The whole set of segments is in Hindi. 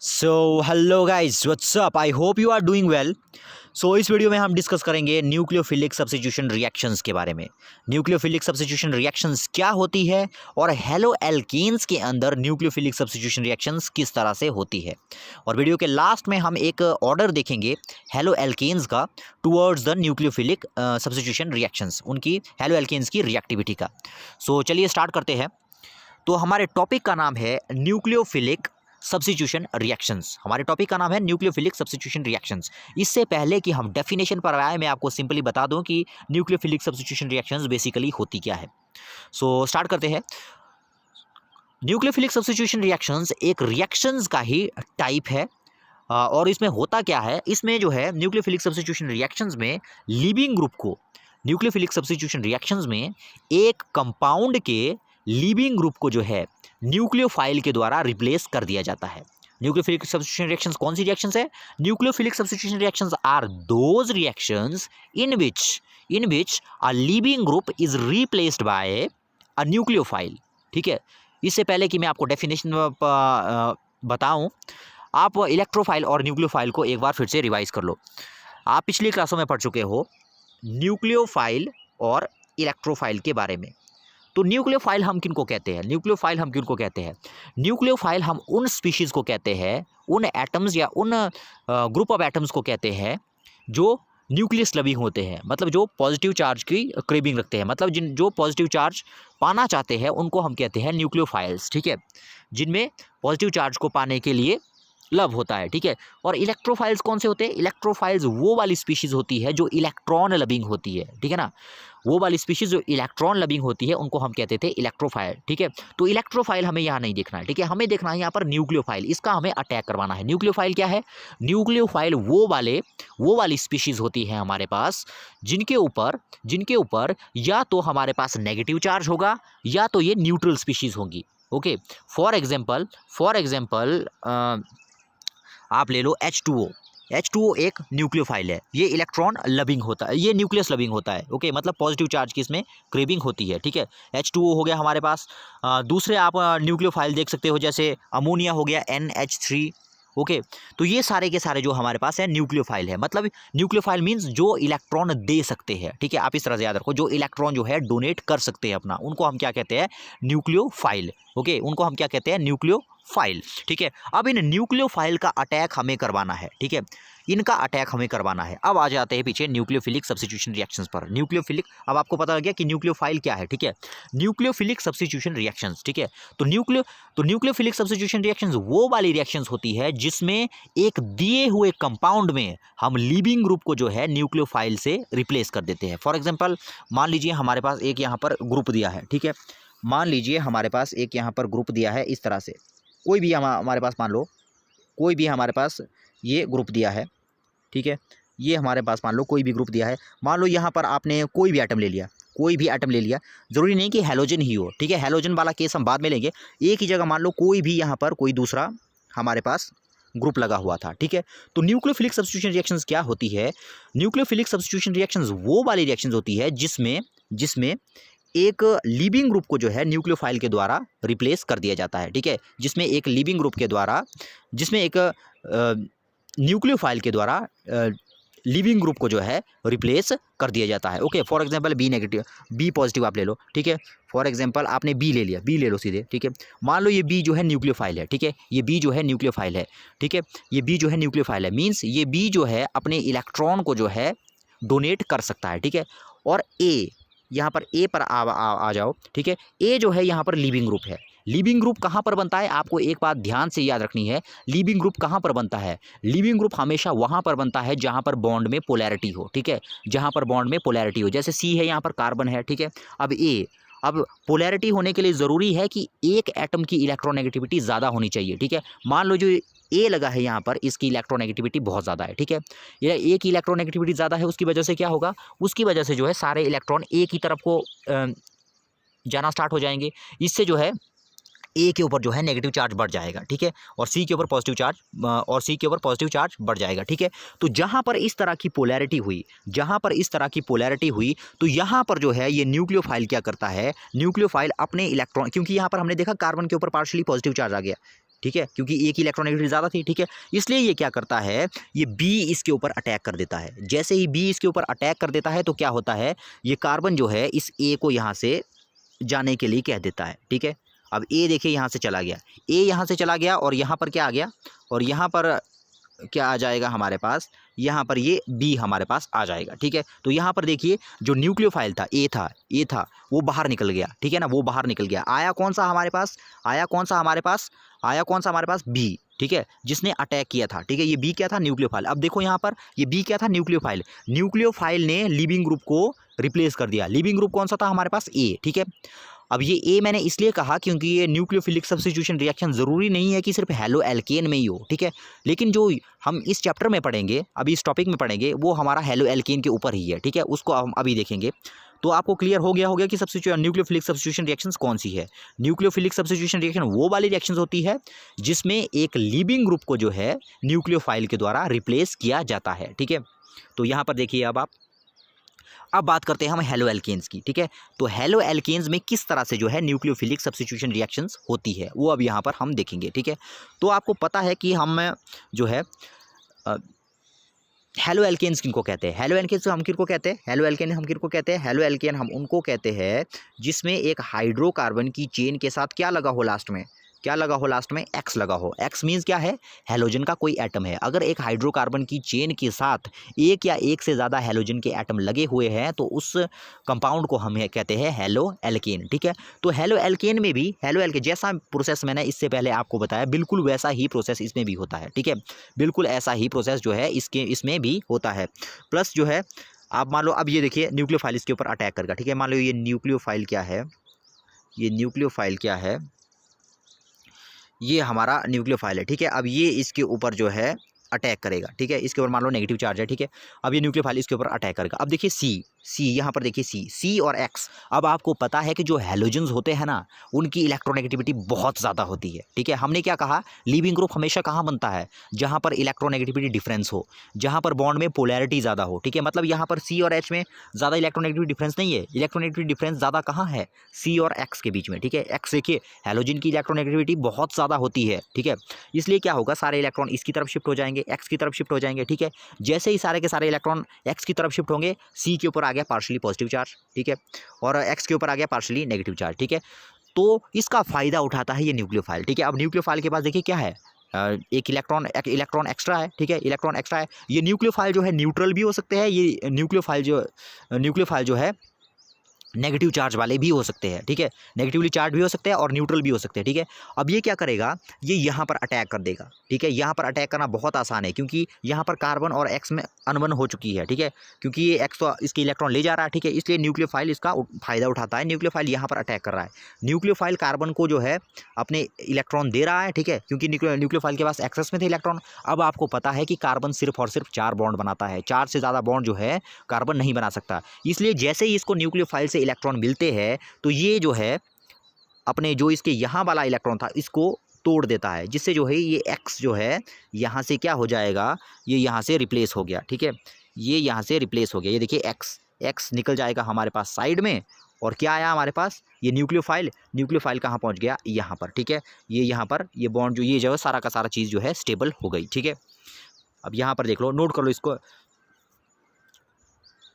So hello guys, what's up. I hope you are doing well. So इस वीडियो में हम डिस्कस करेंगे न्यूक्लियोफिलिक सब्स्टिट्यूशन रिएक्शंस के बारे में। न्यूक्लियोफिलिक सब्स्टिट्यूशन रिएक्शंस क्या होती है और हेलो एल्कीन्स के अंदर न्यूक्लियोफिलिक सब्स्टिट्यूशन रिएक्शंस किस तरह से होती है। और वीडियो के लास्ट में हम एक ऑर्डर देखेंगे हेलो एल्कीन्स का towards the nucleophilic substitution reactions, उनकी हेलो एल्कीन्स की रिएक्टिविटी का। सो चलिए स्टार्ट करते हैं। तो हमारे टॉपिक का नाम है न्यूक्लियोफिलिक सब्स्टिट्यूशन रिएक्शंस। हमारे टॉपिक का नाम है न्यूक्लियोफिलिक सब्स्टिट्यूशन रिएक्शंस। इससे पहले कि हम डेफिनेशन पर आए, मैं आपको सिंपली बता दूं कि न्यूक्लियोफिलिक सब्स्टिट्यूशन रिएक्शंस बेसिकली होती क्या है। सो स्टार्ट करते हैं। न्यूक्लियोफिलिक सब्स्टिट्यूशन रिएक्शंस एक रिएक्शंस का ही टाइप है। और इसमें होता क्या है, इसमें जो है न्यूक्लियोफिलिक सब्स्टिट्यूशन रिएक्शंस में लीविंग ग्रुप को, न्यूक्लियोफिलिक सब्स्टिट्यूशन रिएक्शंस में एक कंपाउंड के लीविंग ग्रुप को जो है न्यूक्लियोफाइल के द्वारा रिप्लेस कर दिया जाता है। न्यूक्लियोफिलिक सब्स्टिट्यूशन रिएक्शंस कौन सी रिएक्शंस है? Nucleophilic substitution reactions are those reactions in which a leaving group is replaced by a nucleophile. ठीक है, इससे पहले कि मैं आपको डेफिनेशन बताऊं, आप इलेक्ट्रोफाइल और न्यूक्लियोफाइल को एक बार फिर से रिवाइज कर लो। आप पिछली क्लासों में पढ़ चुके हो न्यूक्लियोफाइल और इलेक्ट्रोफाइल के बारे में। तो न्यूक्लियोफाइल हम किनको कहते हैं? न्यूक्लियोफाइल हम उन स्पीशीज को कहते हैं, उन एटम्स या उन ग्रुप ऑफ एटम्स को कहते हैं जो न्यूक्लियस लविंग होते हैं, मतलब जो पॉजिटिव चार्ज की क्रेविंग रखते हैं, मतलब जो पॉजिटिव चार्ज पाना चाहते हैं उनको हम कहते हैं न्यूक्लियोफाइल्स। ठीक है, जिनमें पॉजिटिव चार्ज को पाने के लिए लव होता है। ठीक है, और इलेक्ट्रोफाइल्स कौन से होते हैं? इलेक्ट्रोफाइल्स वो वाली स्पीशीज होती है जो इलेक्ट्रॉन लविंग होती है। ठीक है ना, वो वाली स्पीशीज जो इलेक्ट्रॉन लविंग होती है उनको हम कहते थे इलेक्ट्रोफाइल। ठीक है, तो इलेक्ट्रोफाइल हमें यहाँ नहीं देखना है। ठीक है, हमें देखना है यहाँ पर न्यूक्लियोफाइल, इसका हमें अटैक करवाना है। न्यूक्लियोफाइल क्या है? न्यूक्लियोफाइल वो वाली स्पीशीज होती है हमारे पास जिनके ऊपर या तो हमारे पास नेगेटिव चार्ज होगा या तो ये न्यूट्रल स्पीशीज होंगी। ओके, फॉर एग्जाम्पल आप ले लो H2O एक न्यूक्लियोफाइल है। ये इलेक्ट्रॉन लविंग होता है, ये न्यूक्लियस लविंग होता है। ओके, मतलब पॉजिटिव चार्ज की इसमें क्रेविंग होती है। ठीक है, H2O हो गया हमारे पास। दूसरे आप न्यूक्लियोफाइल देख सकते हो, जैसे अमोनिया हो गया NH3। ओके, तो ये सारे के सारे जो हमारे पास है न्यूक्लियोफाइल है। मतलब न्यूक्लियोफाइल मीन्स जो इलेक्ट्रॉन दे सकते हैं। ठीक है, आप इस तरह से याद रखो, जो इलेक्ट्रॉन जो है डोनेट कर सकते हैं अपना, उनको हम क्या कहते हैं? न्यूक्लियोफाइल। ओके, उनको हम क्या कहते हैं? न्यूक्लियोफाइल। ठीक है, अब इन न्यूक्लियोफाइल का अटैक हमें करवाना है। ठीक है, इनका अटैक हमें करवाना है। अब आ जाते हैं पीछे न्यूक्लियोफिलिक सब्स्टिट्यूशन रिएक्शंस पर। न्यूक्लियोफिलिक, अब आपको पता लग गया कि न्यूक्लियोफाइल क्या है। ठीक है, न्यूक्लियोफिलिक सब्स्टिट्यूशन रिएक्शंस। ठीक है, तो न्यूक्लियोफिलिक सब्स्टिट्यूशन रिएक्शंस वो वाली रिएक्शंस होती है जिसमें एक दिए हुए कंपाउंड में हम लीविंग ग्रुप को जो है न्यूक्लियोफाइल से रिप्लेस कर देते हैं। फॉर एग्जांपल, मान लीजिए हमारे पास एक यहाँ पर ग्रुप दिया है। ठीक है, मान लीजिए हमारे पास एक यहाँ पर ग्रुप दिया है इस तरह से, कोई भी हमारे पास, मान लो कोई भी हमारे पास ये ग्रुप दिया है। ठीक है, ये हमारे पास मान लो कोई भी ग्रुप दिया है। मान लो यहाँ पर आपने कोई भी एटम ले लिया, ज़रूरी नहीं कि हैलोजन ही हो। ठीक है, हैलोजन वाला केस हम बाद में लेंगे। एक ही जगह मान लो कोई भी यहाँ पर कोई दूसरा हमारे पास ग्रुप लगा हुआ था। ठीक है, तो न्यूक्लियोफिलिक सब्स्टिट्यूशन रिएक्शंस क्या होती है? न्यूक्लियोफिलिक सब्स्टिट्यूशन रिएक्शंस वो वाली रिएक्शंस होती है जिसमें एक लिविंग ग्रुप को जो है न्यूक्लियोफाइल के द्वारा रिप्लेस कर दिया जाता है। ठीक है, जिसमें एक लिविंग ग्रुप के द्वारा, जिसमें एक न्यूक्लियोफाइल के द्वारा लिविंग ग्रुप को जो है रिप्लेस कर दिया जाता है। Okay, for example B positive आप ले लो। ठीक है, फॉर एग्जांपल आपने बी ले लिया, बी ले लो सीधे। ठीक है, मान लो ये बी जो है न्यूक्लियोफाइल है। ठीक है, ये बी जो है न्यूक्लियोफाइल है। ठीक है, ये बी जो है न्यूक्लियोफाइल है, मीन्स ये बी जो है अपने इलेक्ट्रॉन को जो है डोनेट कर सकता है। ठीक है, और ए, यहाँ पर ए पर आ जाओ। ठीक है, ए जो है यहाँ पर लिविंग ग्रुप है। लिविंग ग्रुप कहाँ पर बनता है? आपको एक बात ध्यान से याद रखनी है, लिविंग ग्रुप कहाँ पर बनता है? लिविंग ग्रुप हमेशा वहाँ पर बनता है जहाँ पर बॉन्ड में पोलैरिटी हो। ठीक है, जहाँ पर बॉन्ड में पोलैरिटी हो, जैसे सी है, यहाँ पर कार्बन है। ठीक है, अब पोलैरिटी होने के लिए ज़रूरी है कि एक एटम की इलेक्ट्रोनेगेटिविटी ज़्यादा होनी चाहिए। ठीक है, मान लो जो ए लगा है यहाँ पर, इसकी इलेक्ट्रोनेगेटिविटी बहुत ज़्यादा है। ठीक है, ये ए की इलेक्ट्रोनेगेटिविटी ज़्यादा है, उसकी वजह से क्या होगा? उसकी वजह से जो है सारे इलेक्ट्रॉन ए की तरफ को जाना स्टार्ट हो जाएंगे। इससे जो है ए के ऊपर जो है नेगेटिव चार्ज बढ़ जाएगा। ठीक है, और सी के ऊपर पॉजिटिव चार्ज बढ़ जाएगा। ठीक है, तो जहाँ पर इस तरह की पोलैरिटी हुई, तो यहाँ पर जो है ये न्यूक्लियोफाइल क्या करता है? न्यूक्लियोफाइल अपने इलेक्ट्रॉन, क्योंकि यहाँ पर हमने देखा कार्बन के ऊपर पार्शियली पॉजिटिव चार्ज आ गया, ठीक है, क्योंकि ए की इलेक्ट्रोनेगेटिविटी ज़्यादा थी, ठीक है। इसलिए ये क्या करता है, ये बी इसके ऊपर अटैक कर देता है। जैसे ही बी इसके ऊपर अटैक कर देता है तो क्या होता है, ये कार्बन जो है इस ए को यहाँ से जाने के लिए कह देता है, ठीक है। अब ए देखिए यहाँ से चला गया, ए यहाँ से चला गया और यहाँ पर क्या आ गया, और यहाँ पर क्या आ जाएगा हमारे पास, यहाँ पर ये बी हमारे पास आ जाएगा, ठीक है। तो यहाँ पर देखिए जो न्यूक्लियोफाइल था ए था वो बाहर निकल गया, ठीक है ना, वो बाहर निकल गया। आया कौन सा हमारे पास, आया कौन सा हमारे पास, आया कौन सा हमारे पास, बी, ठीक है, जिसने अटैक किया था, ठीक है। ये बी क्या था, न्यूक्लियोफाइल। अब देखो यहाँ पर ये बी क्या था, न्यूक्लियोफाइल। न्यूक्लियोफाइल ने लिविंग ग्रुप को रिप्लेस कर दिया। लिविंग ग्रुप कौन सा था हमारे पास, ए, ठीक है। अब ये ए मैंने इसलिए कहा क्योंकि ये न्यूक्लियोफिलिक सब्स्टिट्यूशन रिएक्शन ज़रूरी नहीं है कि सिर्फ हेलो एल्केन में ही हो, ठीक है। लेकिन जो हम इस चैप्टर में पढ़ेंगे, अभी इस टॉपिक में पढ़ेंगे, वो हमारा हेलो एल्केन के ऊपर ही है, ठीक है। उसको हम अभी देखेंगे। तो आपको क्लियर हो गया होगा कि न्यूक्लियोफिलिक सब्स्टिट्यूशन रिएक्शंस कौन सी है। न्यूक्लियोफिलिक सब्स्टिट्यूशन रिएक्शन वो वाली रिएक्शंस होती है जिसमें एक लिविंग ग्रुप को जो है न्यूक्लियोफाइल के द्वारा रिप्लेस किया जाता है, ठीक है। तो यहाँ पर देखिए अब बात करते हैं हम हेलो एल्केन्स की, ठीक है। तो हेलो एल्केन्स में किस तरह से जो है न्यूक्लियोफिलिक सब्स्टिट्यूशन रिएक्शंस होती है वो अब यहाँ पर हम देखेंगे, ठीक है। तो आपको पता है कि हम जो है हेलो एल्केन्स किनको कहते हैं, हेलो एल्केन्स हम किनको कहते हैं, हेलो एल्केन हम किनको कहते हैं, हेलो एल्केन हम उनको कहते हैं जिसमें एक हाइड्रोकार्बन की चेन के साथ क्या लगा हो लास्ट में, क्या लगा हो लास्ट में, एक्स लगा हो। एक्स मीन्स क्या है, हेलोजन का कोई एटम है। अगर एक हाइड्रोकार्बन की चेन के साथ एक या एक से ज़्यादा हेलोजन के एटम लगे हुए हैं तो उस कंपाउंड को हम कहते हैं हेलो एल्केन, ठीक है। तो हेलो एल्केन में भी हेलो एल्केन जैसा प्रोसेस मैंने इससे पहले आपको बताया, बिल्कुल वैसा ही प्रोसेस इसमें भी होता है, ठीक है। बिल्कुल ऐसा ही प्रोसेस जो है इसमें भी होता है। प्लस जो है आप मान लो, अब ये देखिए न्यूक्लियोफाइल इसके ऊपर अटैक करेगा, ठीक है। मान लो ये न्यूक्लियोफाइल क्या है, ये न्यूक्लियोफाइल क्या है, ये हमारा न्यूक्लियोफाइल है, ठीक है। अब ये इसके ऊपर जो है अटैक करेगा, ठीक है। इसके ऊपर मान लो नेगेटिव चार्ज है, ठीक है। अब ये न्यूक्लियोफाइल इसके ऊपर अटैक करेगा। अब देखिए सी यहाँ पर देखिए सी और एक्स। अब आपको पता है कि जो हैलोजन्स होते हैं ना उनकी इलेक्ट्रोनेगेटिविटी बहुत ज़्यादा होती है, ठीक है। हमने क्या कहा, लिविंग ग्रुप हमेशा कहाँ बनता है, जहाँ पर इलेक्ट्रोनेगेटिविटी डिफरेंस हो, जहाँ पर बॉन्ड में पोलैरिटी ज़्यादा हो, ठीक है। मतलब यहाँ पर सी और एच में ज़्यादा इलेक्ट्रोनेगेटिविटी डिफरेंस नहीं है। इलेक्ट्रोनेगेटिविटी डिफरेंस ज़्यादा कहाँ है, सी और एक्स के बीच में, ठीक है। एक्स देखिए हैलोजन की इलेक्ट्रोनेगेटिविटी बहुत ज़्यादा होती है, ठीक है। इसलिए क्या होगा, सारे इलेक्ट्रॉन इसकी तरफ शिफ्ट हो जाएंगे, एक्स की तरफ शिफ्ट हो जाएंगे, ठीक है। जैसे ही सारे के सारे इलेक्ट्रॉन एक्स की तरफ शिफ्ट होंगे, सी के ऊपर आ गया पार्शली पॉजिटिव चार्ज, ठीक है, और एक्स के ऊपर आ गया पार्शली नेगेटिव चार्ज, ठीक है। तो इसका फायदा उठाता है ये न्यूक्लियोफाइल, ठीक है। अब न्यूक्लियोफाइल के पास देखिए क्या है, एक इलेक्ट्रॉन एक्स्ट्रा है, ठीक है, इलेक्ट्रॉन एक्स्ट्रा है। ये न्यूक्लियोफाइल जो है न्यूट्रल भी हो सकते हैं, ये न्यूक्लियोफाइल जो है नेगेटिव चार्ज वाले भी हो सकते हैं, ठीक है। नेगेटिवली चार्ज भी हो सकते हैं और न्यूट्रल भी हो सकते हैं, ठीक है। अब ये क्या करेगा, ये यहाँ पर अटैक कर देगा, ठीक है। यहाँ पर अटैक करना बहुत आसान है क्योंकि यहाँ पर कार्बन और एक्स में अनबन हो चुकी है, ठीक है। क्योंकि ये एक्स तो इसके इलेक्ट्रॉन ले जा रहा है, ठीक है। इसलिए न्यूक्लियोफाइल इसका फायदा उठाता है। न्यूक्लियोफाइल यहाँ पर अटैक कर रहा है। न्यूक्लियोफाइल कार्बन को जो है अपने इलेक्ट्रॉन दे रहा है, ठीक है, क्योंकि न्यूक्लियोफाइल के पास एक्सेस में थे इलेक्ट्रॉन। अब आपको पता है कि कार्बन सिर्फ और सिर्फ 4 बॉन्ड बनाता है, 4 से ज़्यादा बॉन्ड जो है कार्बन नहीं बना सकता। इसलिए जैसे ही इसको न्यूक्लियोफाइल से इलेक्ट्रॉन मिलते हैं तो ये जो है अपने जो इसके यहाँ वाला इलेक्ट्रॉन था इसको तोड़ देता है, जिससे जो है ये एक्स जो है यहाँ से क्या हो जाएगा, ये यहाँ से रिप्लेस हो गया, ठीक है। ये यहाँ से रिप्लेस हो गया, ये देखिए एक्स निकल जाएगा हमारे पास साइड में। और क्या आया हमारे पास, ये न्यूक्लियोफाइल कहाँ पहुँच गया, यहाँ पर, ठीक है। ये यहाँ पर ये बॉन्ड जो ये जो है सारा का सारा चीज़ जो है स्टेबल हो गई, ठीक है। अब यहाँ पर देख लो, नोट कर लो इसको,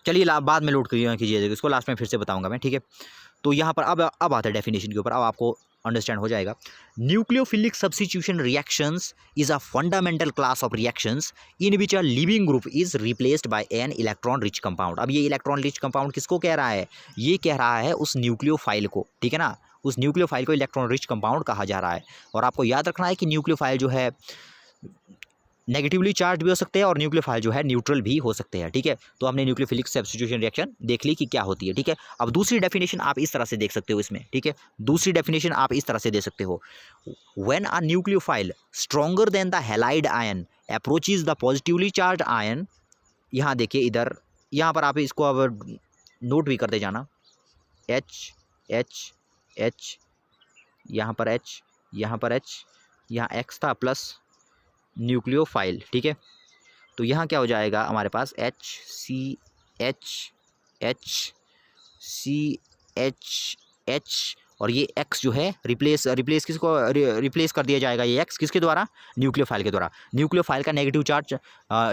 चलिए बाद में लोड कीजिएगा इसको, लास्ट में फिर से बताऊंगा मैं, ठीक है। तो यहाँ पर अब आता है डेफिनेशन के ऊपर, अब आपको अंडरस्टैंड हो जाएगा। Nucleophilic substitution reactions is a fundamental class of reactions in which a leaving group is replaced bye an electron rich compound. अब ये इलेक्ट्रॉन रिच कंपाउंड किसको कह रहा है, ये कह रहा है उस न्यूक्लियोफाइल को, ठीक है ना। उस न्यूक्लियोफाइल को इलेक्ट्रॉन रिच कंपाउंड कहा जा रहा है। और आपको याद रखना है कि न्यूक्लियोफाइल जो है नेगेटिवली चार्ज भी हो सकते हैं और न्यूक्लियोफाइल जो है न्यूट्रल भी हो सकते हैं, ठीक है। तो हमने न्यूक्लियोफिलिक सब्स्टिट्यूशन रिएक्शन देख ली कि क्या होती है, ठीक है। अब दूसरी डेफिनेशन आप इस तरह से देख सकते हो इसमें, ठीक है। दूसरी डेफिनेशन आप इस तरह से दे सकते हो, when a nucleophile stronger than the halide ion approaches the positively charge ion. यहाँ देखिए इधर, यहाँ पर आप इसको अब नोट भी करते जाना, एच एच एच, यहाँ पर एच, यहाँ पर एच, यहाँ एक्स था प्लस न्यूक्लियोफाइल, ठीक है। तो यहाँ क्या हो जाएगा हमारे पास, एच सी एच और ये X जो है रिप्लेस रिप्लेस कर दिया जाएगा, ये X किसके द्वारा, न्यूक्लियोफाइल के द्वारा। न्यूक्लियोफाइल का नेगेटिव चार्ज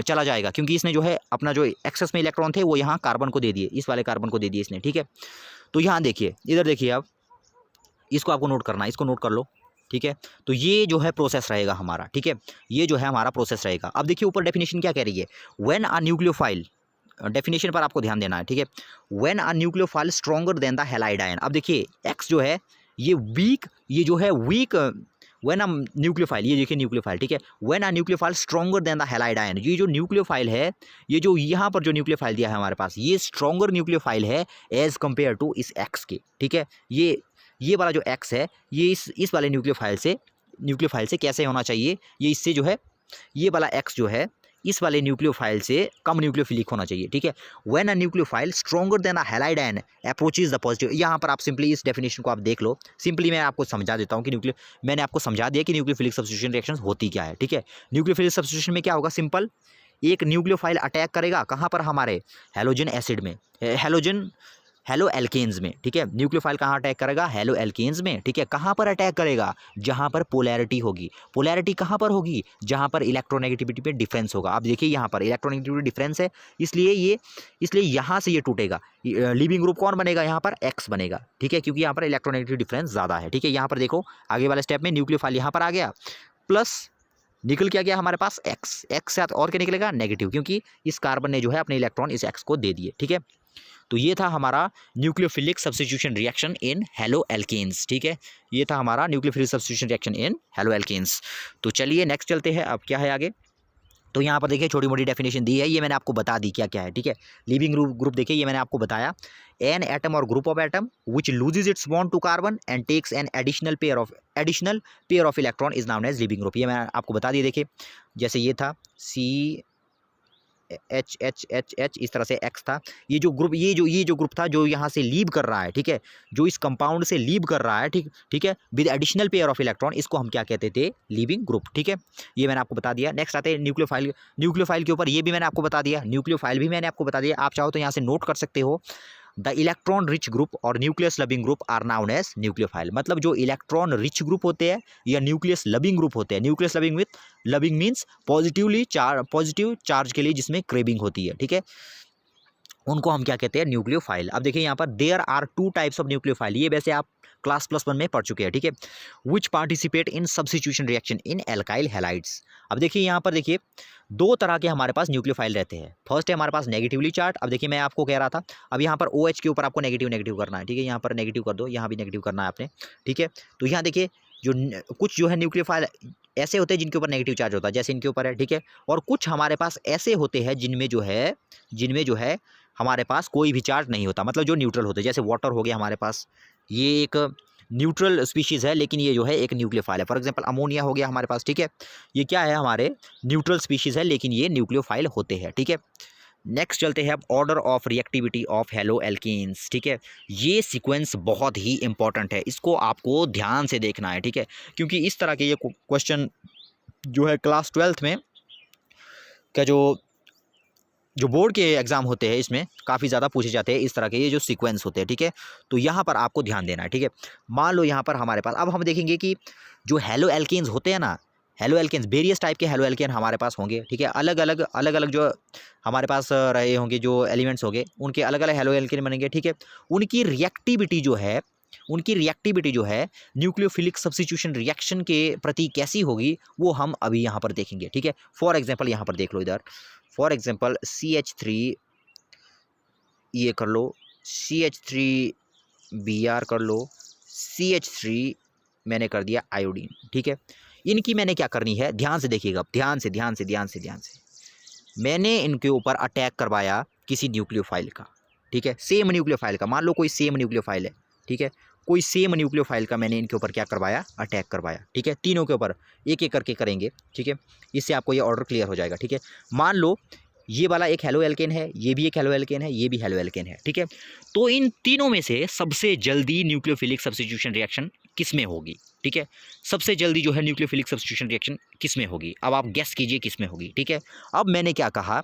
चला जाएगा, क्योंकि इसने जो है अपना जो एक्सेस में इलेक्ट्रॉन थे वो यहाँ कार्बन को दे दिए, इस वाले कार्बन को दे दिए इसने, ठीक है। तो यहाँ देखिए, इधर देखिए आप, इसको आपको नोट करना है, इसको नोट कर लो, ठीक है। तो ये जो है प्रोसेस रहेगा हमारा, ठीक है, ये जो है हमारा प्रोसेस रहेगा। अब देखिए ऊपर डेफिनेशन क्या कह रही है, व्हेन अ न्यूक्लियोफाइल, डेफिनेशन पर आपको ध्यान देना है, ठीक है। When a nucleophile stronger than the halide ion. अब देखिए एक्स जो है ये वीक, ये जो है वीक, व्हेन अ न्यूक्लियोफाइल, ये देखिए न्यूक्लियोफाइल, ठीक है, when a nucleophile stronger than the halide ion. ये जो न्यूक्लियोफाइल है, ये जो यहाँ पर जो न्यूक्लियोफाइल दिया है हमारे पास, ये स्ट्रॉन्गर न्यूक्लियोफाइल है एज कंपेयर टू इस एक्स के, ठीक है। ये वाला जो एक्स है, ये इस वाले न्यूक्लियोफाइल से कैसे होना चाहिए, ये इससे जो है, ये वाला एक्स जो है इस वाले न्यूक्लियोफाइल से कम न्यूक्लियोफिलिक होना चाहिए, ठीक है। When a nucleophile stronger than a halide ion approaches the positive. यहाँ पर आप सिंपली इस डेफिनेशन को आप देख लो, सिंपली मैं आपको समझा देता हूँ कि मैंने आपको समझा दिया कि न्यूक्लियोफिलिक सब्स्टिट्यूशन रिएक्शन होती क्या है, ठीक है। न्यूक्लियोफिलिक सब्स्टिट्यूशन में क्या होगा, सिंपल, एक न्यूक्लियोफाइल अटैक करेगा कहाँ पर, हमारे हैलोजन एसिड में, हेलो एल्केन्स में, ठीक है। न्यूक्लियोफाइल कहाँ अटैक करेगा, हेलो एल्केन्स में, ठीक है। कहाँ पर अटैक करेगा, जहाँ पर पोलैरिटी होगी। पोलैरिटी कहाँ पर होगी, जहाँ पर इलेक्ट्रोनेगेटिविटी पे डिफरेंस होगा। आप देखिए यहाँ पर इलेक्ट्रोनेगेटिविटी डिफरेंस है, इसलिए यहाँ से ये टूटेगा। लीविंग ग्रुप कौन बनेगा, यहाँ पर एक्स बनेगा, ठीक है, क्योंकि यहाँ पर इलेक्ट्रोनेगेटिविटी डिफरेंस ज़्यादा है, ठीक है। यहाँ पर देखो आगे वाले स्टेप में न्यूक्लियोफाइल यहाँ पर आ गया, प्लस निकल क्या गया हमारे पास एक्स साथ और क्या निकलेगा, नेगेटिव, क्योंकि इस कार्बन ने जो है अपने इलेक्ट्रॉन इस एक्स को दे दिए, ठीक है। तो ये था हमारा nucleophilic substitution reaction in haloalkanes, ठीक है। ये था हमारा nucleophilic substitution reaction in haloalkanes. तो चलिए नेक्स्ट चलते हैं, अब क्या है आगे। तो यहाँ पर देखिए छोटी मोटी डेफिनेशन दी है, ये मैंने आपको बता दी क्या क्या है, ठीक है। लिविंग ग्रुप देखिए, ये मैंने आपको बताया, an atom or group of atom which loses its bond to carbon and takes an additional pair of electron is known as leaving group. ये मैंने आपको बता दिया, देखिए जैसे ये था CH इस तरह से X था। ये जो ग्रुप था जो यहाँ से लीव कर रहा है, ठीक है, जो इस कंपाउंड से लीव कर रहा है, ठीक है, with additional pair of electron, इसको हम क्या कहते थे, लिविंग ग्रुप, ठीक है। ये मैंने आपको बता दिया। नेक्स्ट आते हैं न्यूक्लियोफाइल के ऊपर, ये भी मैंने आपको बता दिया, न्यूक्लियोफाइल भी मैंने आपको बता दिया। आप चाहो तो यहाँ से नोट कर सकते हो, the electron rich group or nucleus loving group are known as nucleophile. मतलब जो इलेक्ट्रॉन रिच ग्रुप होते हैं या न्यूक्लियस लविंग ग्रुप होते हैं, nucleus loving means positive charge के लिए जिसमें क्रेविंग होती है, ठीक है, उनको हम क्या कहते हैं, न्यूक्लियोफाइल। अब देखिए यहाँ पर there are 2 types of nucleophile, ये वैसे आप क्लास +1 में पढ़ चुके हैं, ठीक है। Which participate in substitution reaction in alkyl halides. अब देखिए यहाँ पर देखिए 2 तरह के हमारे पास न्यूक्लियोफाइल रहते हैं। फर्स्ट है हमारे पास नेगेटिवली चार्ज। अब देखिए मैं आपको कह रहा था, अब यहाँ पर OH के ऊपर आपको नेगेटिव करना है, ठीक है, यहाँ पर नेगेटिव कर दो, यहाँ भी नेगेटिव करना है आपने, ठीक है। तो यहाँ देखिए कुछ जो है न्यूक्लियोफाइल ऐसे होते हैं जिनके ऊपर नेगेटिव चार्ज होता है, जैसे इनके ऊपर है, ठीक है। और कुछ हमारे पास ऐसे होते हैं जिनमें जो है हमारे पास कोई भी चार्ज नहीं होता, मतलब जो न्यूट्रल होते हैं, जैसे वाटर हो गया हमारे पास, ये एक न्यूट्रल स्पीशीज़ है, लेकिन ये जो है एक न्यूक्लियोफाइल है। फॉर एग्जांपल अमोनिया हो गया हमारे पास, ठीक है, ये क्या है, हमारे न्यूट्रल स्पीशीज़ है, लेकिन ये न्यूक्लियोफाइल होते हैं, ठीक है। नेक्स्ट चलते हैं अब, order of reactivity of hello alkenes, ठीक है। ये सीक्वेंस बहुत ही इंपॉर्टेंट है, इसको आपको ध्यान से देखना है, ठीक है, क्योंकि इस तरह के ये क्वेश्चन जो है क्लास 12th में क्या जो बोर्ड के एग्ज़ाम होते हैं, इसमें काफ़ी ज़्यादा पूछे जाते हैं इस तरह के ये जो सीक्वेंस होते हैं, ठीक है। तो यहाँ पर आपको ध्यान देना है, ठीक है। मान लो यहाँ पर हमारे पास, अब हम देखेंगे कि जो हेलो एल्केन्स होते हैं ना, हेलो एल्केन्स वेरियस टाइप के हेलो एल्केन हमारे पास होंगे, ठीक है। अलग अलग जो हमारे पास रहे होंगे जो एलिमेंट्स होंगे, उनके अलग अलग हेलो एल्केन बनेंगे, ठीक है। उनकी रिएक्टिविटी जो है न्यूक्लियोफिलिक सब्स्टिट्यूशन रिएक्शन के प्रति कैसी होगी, वो हम अभी यहाँ पर देखेंगे, ठीक है। फॉर एग्जांपल यहाँ पर देख लो, इधर फॉर एग्जांपल CH3 ये कर लो, CH3Br कर लो, CH3 मैंने कर दिया आयोडीन, ठीक है। इनकी मैंने क्या करनी है, ध्यान से देखिएगा, ध्यान से मैंने इनके ऊपर अटैक करवाया किसी न्यूक्लियोफाइल का, ठीक है, सेम न्यूक्लियोफाइल का, मान लो कोई सेम न्यूक्लियोफाइल है, ठीक है, कोई सेम न्यूक्लियोफाइल का मैंने इनके ऊपर क्या करवाया, अटैक करवाया, ठीक है। तीनों के ऊपर एक एक करके करेंगे, ठीक है, इससे आपको ये ऑर्डर क्लियर हो जाएगा, ठीक है। मान लो ये वाला एक हेलो एल्केन है, ये भी एक हेलो एल्केन है, ये भी हेलो एल्केन है, ठीक है। तो इन तीनों में से सबसे जल्दी न्यूक्लियोफिलिक सब्स्टिट्यूशन रिएक्शन किस में होगी, ठीक है, सबसे जल्दी जो है न्यूक्लियोफिलिक सब्स्टिट्यूशन रिएक्शन किस में होगी, अब आप गेस कीजिए किस में होगी, ठीक है। अब मैंने क्या कहा,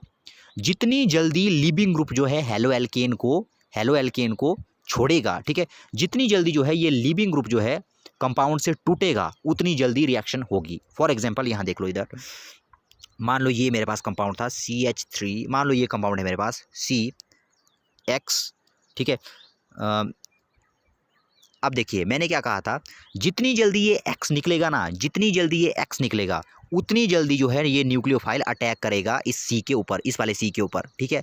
जितनी जल्दी लिविंग ग्रुप जो है हेलो एल्केन को छोड़ेगा, ठीक है, जितनी जल्दी जो है ये लीविंग ग्रुप जो है कंपाउंड से टूटेगा उतनी जल्दी रिएक्शन होगी। फॉर एग्जांपल यहाँ देख लो, इधर मान लो ये मेरे पास कंपाउंड था CH3, मान लो ये कंपाउंड है मेरे पास CX, ठीक है। अब देखिए मैंने क्या कहा था, जितनी जल्दी ये X निकलेगा ना, जितनी जल्दी ये X निकलेगा उतनी जल्दी जो है ये न्यूक्लियोफाइल अटैक करेगा इस C के ऊपर, इस वाले C के ऊपर, ठीक है।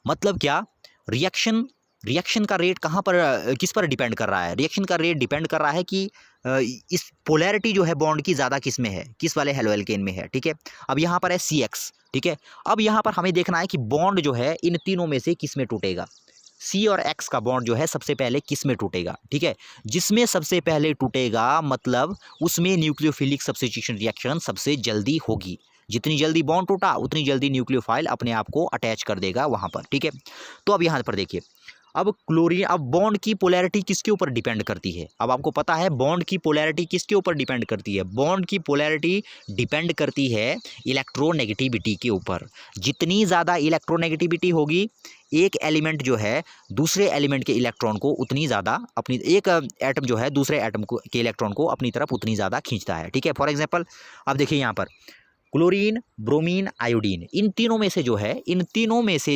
मतलब क्या, रिएक्शन रिएक्शन का रेट कहाँ पर किस पर डिपेंड कर रहा है? रिएक्शन का रेट डिपेंड कर रहा है कि इस पोलैरिटी जो है बॉन्ड की ज़्यादा किस में है, किस वाले हेलो एल्केन में है, ठीक है। अब यहाँ पर है CX, ठीक है। अब यहाँ पर हमें देखना है कि बॉन्ड जो है इन तीनों में से किस में टूटेगा। C और X का बॉन्ड जो है सबसे पहले किस में टूटेगा, ठीक है। जिसमें सबसे पहले टूटेगा मतलब उसमें न्यूक्लियोफिलिक सब्स्टिट्यूशन रिएक्शन सबसे जल्दी होगी। जितनी जल्दी बॉन्ड टूटा उतनी जल्दी न्यूक्लियोफाइल अपने आप को अटैच कर देगा वहाँ पर, ठीक है। तो अब यहाँ पर देखिए, अब बॉन्ड की पोलैरिटी किसके ऊपर डिपेंड करती है? अब आपको पता है बॉन्ड की पोलैरिटी किसके ऊपर डिपेंड करती है? बॉन्ड की पोलैरिटी डिपेंड करती है इलेक्ट्रोनेगेटिविटी के ऊपर। जितनी ज़्यादा इलेक्ट्रोनेगेटिविटी होगी एक एलिमेंट जो है दूसरे एलिमेंट के इलेक्ट्रॉन को उतनी ज़्यादा अपनी, एक एटम जो है दूसरे एटम को के इलेक्ट्रॉन को अपनी तरफ उतनी ज़्यादा खींचता है, ठीक है। फॉर एग्जांपल अब देखिए यहाँ पर क्लोरीन, ब्रोमीन, आयोडीन, इन तीनों में से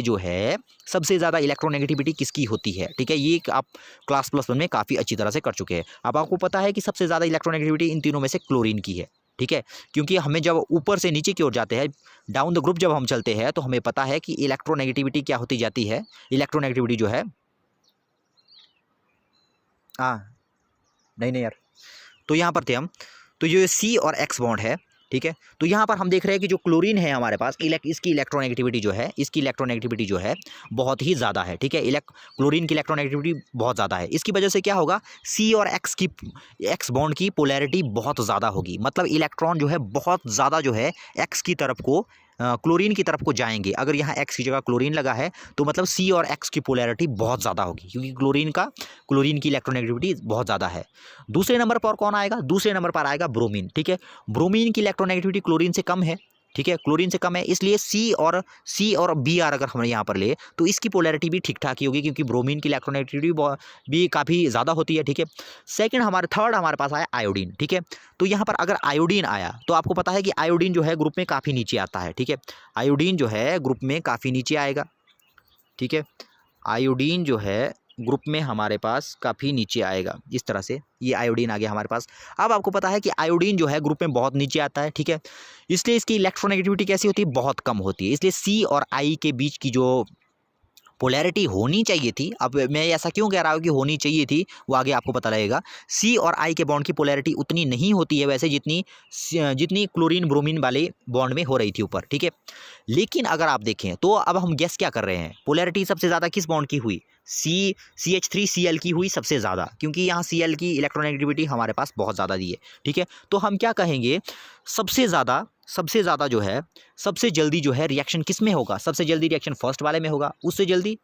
जो है सबसे ज़्यादा इलेक्ट्रोनेगेटिविटी किसकी होती है, ठीक है। ये आप क्लास +1 में काफ़ी अच्छी तरह से कर चुके हैं। अब आपको पता है कि सबसे ज़्यादा इलेक्ट्रोनेगेटिविटी इन तीनों में से क्लोरीन की है, ठीक है। क्योंकि हमें जब ऊपर से नीचे की ओर जाते हैं, डाउन द ग्रुप जब हम चलते हैं तो हमें पता है कि इलेक्ट्रोनेगेटिविटी क्या होती जाती है। इलेक्ट्रोनेगेटिविटी जो है नहीं नहीं यार, तो यहाँ पर थे हम, तो ये C और X बॉन्ड है, ठीक है। तो यहाँ पर हम देख रहे हैं कि जो क्लोरीन है हमारे पास, इसकी इलेक्ट्रोनेगेटिविटी जो है बहुत ही ज़्यादा है, ठीक है। क्लोरीन की इलेक्ट्रोनेगेटिविटी बहुत ज़्यादा है। इसकी वजह से क्या होगा, C और X बॉन्ड की पोलैरिटी बहुत ज़्यादा होगी। मतलब इलेक्ट्रॉन जो है बहुत ज़्यादा जो है X की तरफ को, क्लोरीन की तरफ को जाएंगे। अगर यहाँ X की जगह क्लोरीन लगा है तो मतलब C और X की पोलैरिटी बहुत ज़्यादा होगी, क्योंकि क्लोरीन की इलेक्ट्रोनेगेटिविटी बहुत ज़्यादा है। दूसरे नंबर पर कौन आएगा? दूसरे नंबर पर आएगा ब्रोमीन, ठीक है। ब्रोमीन की इलेक्ट्रोनेगेटिविटी क्लोरीन से कम है, ठीक है, क्लोरीन से कम है, इसलिए C और Br अगर हम यहाँ पर ले तो इसकी पोलैरिटी भी ठीक ठाक ही होगी, क्योंकि ब्रोमीन की इलेक्ट्रोनेगेटिविटी भी काफ़ी ज़्यादा होती है, ठीक है। थर्ड हमारे पास आया आयोडीन, ठीक है। तो यहाँ पर अगर आयोडीन आया तो आपको पता है कि आयोडीन जो है ग्रुप में काफ़ी नीचे आता है, ठीक है। आयोडीन जो है ग्रुप में काफ़ी नीचे आएगा, ठीक है। आयोडीन जो है ग्रुप में हमारे पास काफ़ी नीचे आएगा, इस तरह से ये आयोडीन आ गया हमारे पास। अब आपको पता है कि आयोडीन जो है ग्रुप में बहुत नीचे आता है, ठीक है। इसलिए इसकी इलेक्ट्रोनेगेटिविटी कैसी होती है, बहुत कम होती है। इसलिए C और I के बीच की जो पोलैरिटी होनी चाहिए थी, अब मैं ऐसा क्यों कह रहा हूँ कि होनी चाहिए थी, वो आगे आपको पता लगेगा। C और I के बॉन्ड की पोलैरिटी उतनी नहीं होती है वैसे जितनी क्लोरीन ब्रोमीन वाले बॉन्ड में हो रही थी ऊपर, ठीक है। लेकिन अगर आप देखें तो अब हम गेस क्या कर रहे हैं, पोलैरिटी सबसे ज़्यादा किस बॉन्ड की हुई? CH3Cl की हुई सबसे ज़्यादा, क्योंकि यहाँ Cl की इलेक्ट्रोनेगेटिविटी हमारे पास बहुत ज़्यादा दी है, ठीक है। तो हम क्या कहेंगे, सबसे ज़्यादा जो है सबसे जल्दी जो है रिएक्शन किस में होगा? सबसे जल्दी रिएक्शन फर्स्ट वाले में होगा, उससे जल्दी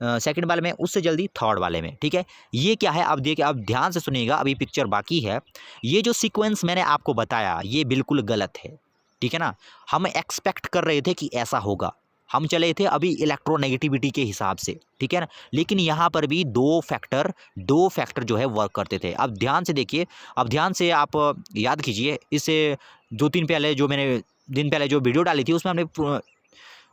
सेकंड वाले में, उससे जल्दी थर्ड वाले में, ठीक है। ये क्या है, अब देखिए, अब ध्यान से सुनिएगा, अभी पिक्चर बाकी है। ये जो सीक्वेंस मैंने आपको बताया ये बिल्कुल गलत है, ठीक है ना। हम एक्सपेक्ट कर रहे थे कि ऐसा होगा, हम चले थे अभी इलेक्ट्रोनेगेटिविटी के हिसाब से, ठीक है ना। लेकिन यहाँ पर भी दो फैक्टर जो है वर्क करते थे। अब ध्यान से देखिए, अब ध्यान से आप याद कीजिए, इससे 2-3 पहले जो मैंने दिन पहले जो वीडियो डाली थी उसमें हमने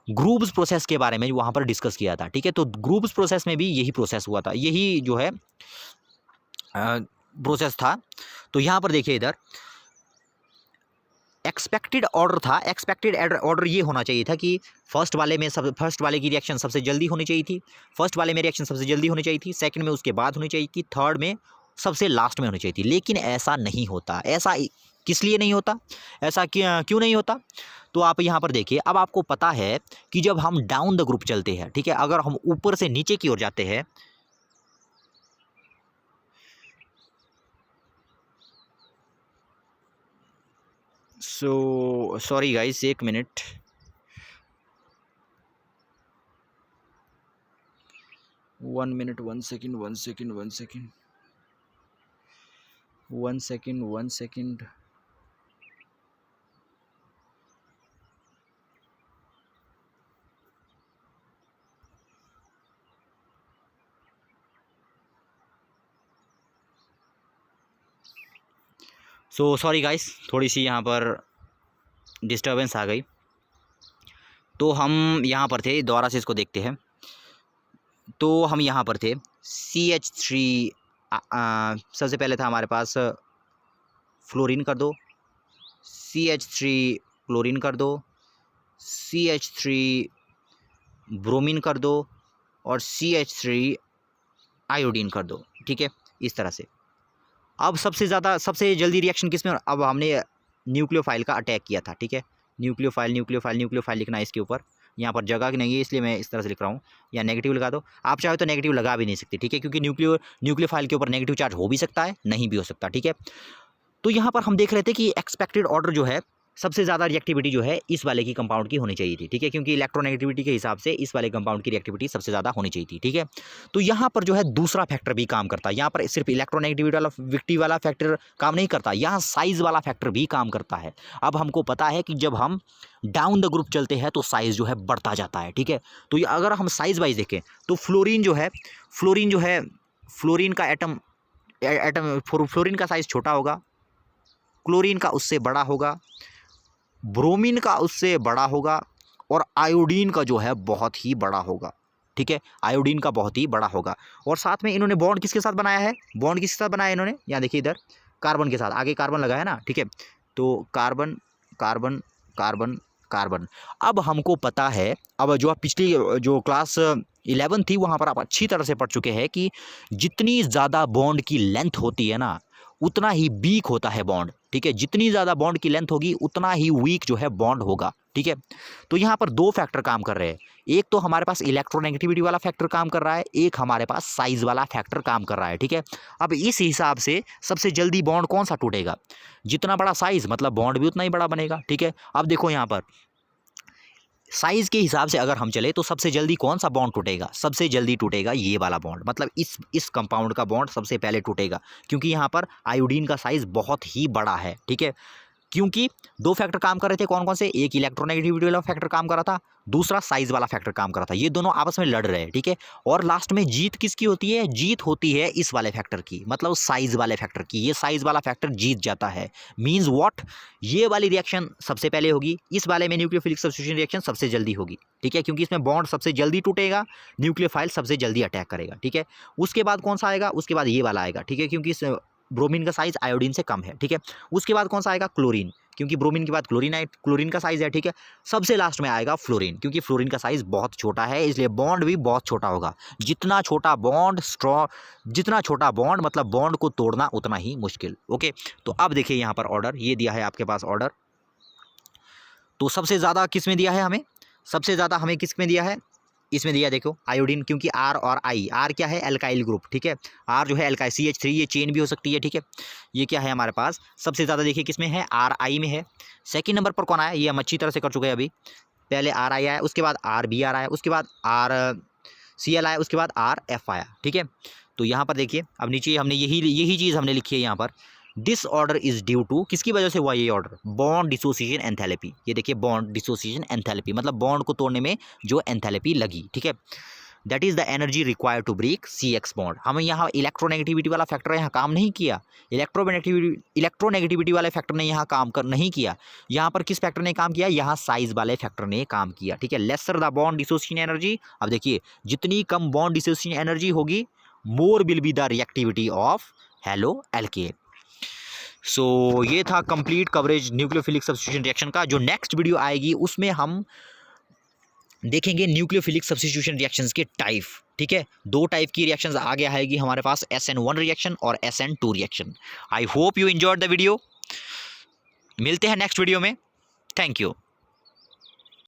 ग्रुप्स प्रोसेस के बारे में वहाँ पर डिस्कस किया था, ठीक है। तो ग्रुप्स प्रोसेस में भी यही प्रोसेस हुआ था, यही जो है प्रोसेस था। तो यहाँ पर देखिए, इधर एक्सपेक्टेड ऑर्डर ये होना चाहिए था कि फर्स्ट वाले की रिएक्शन सबसे जल्दी होनी चाहिए थी, फर्स्ट वाले में रिएक्शन सबसे जल्दी होनी चाहिए थी, सेकंड में उसके बाद होनी चाहिए थी, थर्ड में सबसे लास्ट में होनी चाहिए थी। लेकिन ऐसा नहीं होता। ऐसा किस लिए नहीं होता, ऐसा क्यों नहीं होता? तो आप यहाँ पर देखिए, अब आपको पता है कि जब हम डाउन द ग्रुप चलते हैं, ठीक है, अगर हम ऊपर से नीचे की ओर जाते हैं, sorry guys, 1 minute, 1 minute, 1 second, 1 second, 1 second, 1 second, 1 second. So sorry guys, थोड़ी सी यहाँ पर डिस्टर्बेंस आ गई। तो हम यहाँ पर थे, दोबारा से इसको देखते हैं। तो हम यहाँ पर थे CH3, सबसे पहले था हमारे पास फ्लोरीन कर दो, CH3 क्लोरीन कर दो, CH3 ब्रोमीन कर दो और CH3 आयोडीन कर दो। ठीक है, इस तरह से। अब सबसे जल्दी रिएक्शन किस में, अब हमने न्यूक्लियोफाइल का अटैक किया था। ठीक है, न्यूक्लियोफाइल लिखना है इसके ऊपर। यहाँ पर जगह नहीं है इसलिए मैं इस तरह से लिख रहा हूँ, या नेगेटिव लगा दो। आप चाहे तो नेगेटिव लगा भी नहीं सकते। ठीक है, क्योंकि न्यूक्लियोफाइल के ऊपर नेगेटिव चार्ज हो भी सकता है, नहीं भी हो सकता। ठीक है, तो यहाँ पर हम देख रहे थे कि एक्सपेक्टेड ऑर्डर जो है, सबसे ज़्यादा रिएक्टिविटी जो है इस वाले की कंपाउंड की होनी चाहिए थी। ठीक है, क्योंकि इलेक्ट्रोनेगेटिविटी के हिसाब से इस वाले कंपाउंड की रिएक्टिविटी सबसे ज़्यादा होनी चाहिए थी। ठीक है, तो यहाँ पर जो है दूसरा फैक्टर भी काम करता है। यहाँ पर सिर्फ इलेक्ट्रोनेगेटिविटी वाला फैक्टर काम नहीं करता, यहाँ साइज़ वाला फैक्टर भी काम करता है। अब हमको पता है कि जब हम डाउन द ग्रुप चलते हैं तो साइज़ जो है बढ़ता जाता है। ठीक है, तो ये अगर हम साइज़ वाइज देखें तो फ्लोरीन का साइज़ छोटा होगा, क्लोरीन का उससे बड़ा होगा, ब्रोमीन का उससे बड़ा होगा और आयोडीन का जो है बहुत ही बड़ा होगा। ठीक है, आयोडीन का बहुत ही बड़ा होगा। और साथ में इन्होंने बॉन्ड किसके साथ बनाया है, बॉन्ड किसके साथ बनाया है इन्होंने, यहाँ देखिए इधर कार्बन के साथ, आगे कार्बन लगा है ना। ठीक है, तो कार्बन कार्बन कार्बन कार्बन। अब हमको पता है, अब जो आप पिछली जो क्लास 11 थी वहाँ पर आप अच्छी तरह से पढ़ चुके हैं कि जितनी ज़्यादा बॉन्ड की लेंथ होती है ना, उतना ही वीक होता है बॉन्ड। ठीक है, जितनी ज़्यादा बॉन्ड की लेंथ होगी उतना ही वीक जो है बॉन्ड होगा। ठीक है, तो यहाँ पर दो फैक्टर काम कर रहे हैं। एक तो हमारे पास इलेक्ट्रोनेगेटिविटी वाला फैक्टर काम कर रहा है, एक हमारे पास साइज वाला फैक्टर काम कर रहा है। ठीक है, अब इस हिसाब से सबसे जल्दी बॉन्ड कौन सा टूटेगा, जितना बड़ा साइज मतलब बॉन्ड भी उतना ही बड़ा बनेगा। ठीक है, अब देखो यहाँ पर साइज़ के हिसाब से अगर हम चले तो सबसे जल्दी कौन सा बॉन्ड टूटेगा, सबसे जल्दी टूटेगा ये वाला बॉन्ड, मतलब इस कंपाउंड का बॉन्ड सबसे पहले टूटेगा, क्योंकि यहाँ पर आयोडीन का साइज़ बहुत ही बड़ा है। ठीक है, क्योंकि दो फैक्टर काम कर रहे थे, कौन कौन से, एक इलेक्ट्रोनेगेटिविटी वाला फैक्टर काम कर रहा था, दूसरा साइज वाला फैक्टर काम कर रहा था। ये दोनों आपस में लड़ रहे हैं। ठीक है, और लास्ट में जीत किसकी होती है, जीत होती है इस वाले फैक्टर की, मतलब साइज वाले फैक्टर की। ये साइज वाला फैक्टर जीत जाता है। मींस व्हाट, ये वाली रिएक्शन सबसे पहले होगी, इस वाले में न्यूक्लियोफिलिक सब्स्टिट्यूशन रिएक्शन सबसे जल्दी होगी। ठीक है, क्योंकि इसमें बॉन्ड सबसे जल्दी टूटेगा, न्यूक्लियोफाइल सबसे जल्दी अटैक करेगा। ठीक है, उसके बाद कौन सा आएगा, उसके बाद ये वाला आएगा। ठीक है, क्योंकि इस ब्रोमीन का साइज आयोडीन से कम है। ठीक है, उसके बाद कौन सा आएगा, क्लोरीन, क्योंकि ब्रोमीन के बाद क्लोरीन का साइज है। ठीक है, सबसे लास्ट में आएगा फ्लोरीन, क्योंकि फ्लोरीन का साइज बहुत छोटा है, इसलिए बॉन्ड भी बहुत छोटा होगा। जितना छोटा बॉन्ड मतलब बॉन्ड को तोड़ना उतना ही मुश्किल। ओके, तो अब देखिए यहाँ पर ऑर्डर ये दिया है आपके पास ऑर्डर। तो सबसे ज़्यादा किस में दिया है हमें, सबसे ज़्यादा हमें किस में दिया है, इसमें दिया देखो आयोडीन, क्योंकि आर और आई, आर क्या है, एल्काइल ग्रुप। ठीक है, आर जो है एल्काइल, CH3 ये चेन भी हो सकती है। ठीक है, ये क्या है हमारे पास सबसे ज़्यादा, देखिए किस में है, आर आई में है। सेकंड नंबर पर कौन आया, ये हम अच्छी तरह से कर चुके हैं अभी, पहले आर आई आया, उसके बाद आर बी आर आया, उसके बाद आर सी एल आया, उसके बाद आर एफ आया। ठीक है, तो यहाँ पर देखिए अब नीचे हमने यही चीज़ हमने लिखी है यहाँ पर, this order is due to, किसकी वजह से हुआ ये ऑर्डर, बॉन्ड डिसोसिएशन एंथैल्पी। ये देखिए बॉन्ड डिसोसिएशन एंथैल्पी, मतलब बॉन्ड को तोड़ने में जो एंथैल्पी लगी। ठीक है, that is the energy required to break CX bond. हमें यहाँ इलेक्ट्रोनेगेटिविटी वाला फैक्टर यहाँ काम नहीं किया, इलेक्ट्रोनेगेटिविटी वाले फैक्टर ने यहाँ काम नहीं किया। यहाँ पर किस फैक्टर ने काम किया, यहाँ साइज वाले फैक्टर ने काम किया। ठीक है, lesser the bond dissociation energy. अब देखिए जितनी कम बॉन्ड डिसोसिएशन एनर्जी होगी, more will be the reactivity of halo alkane. So ये था complete coverage nucleophilic substitution reaction का। जो नेक्स्ट वीडियो आएगी उसमें हम देखेंगे न्यूक्लियोफिलिक सब्स्टिट्यूशन रिएक्शंस के टाइप। ठीक है, दो टाइप की रिएक्शंस आगे आएगी हमारे पास, SN1 रिएक्शन और SN2 reaction. I hope you enjoyed the video. मिलते हैं नेक्स्ट वीडियो में। Thank you.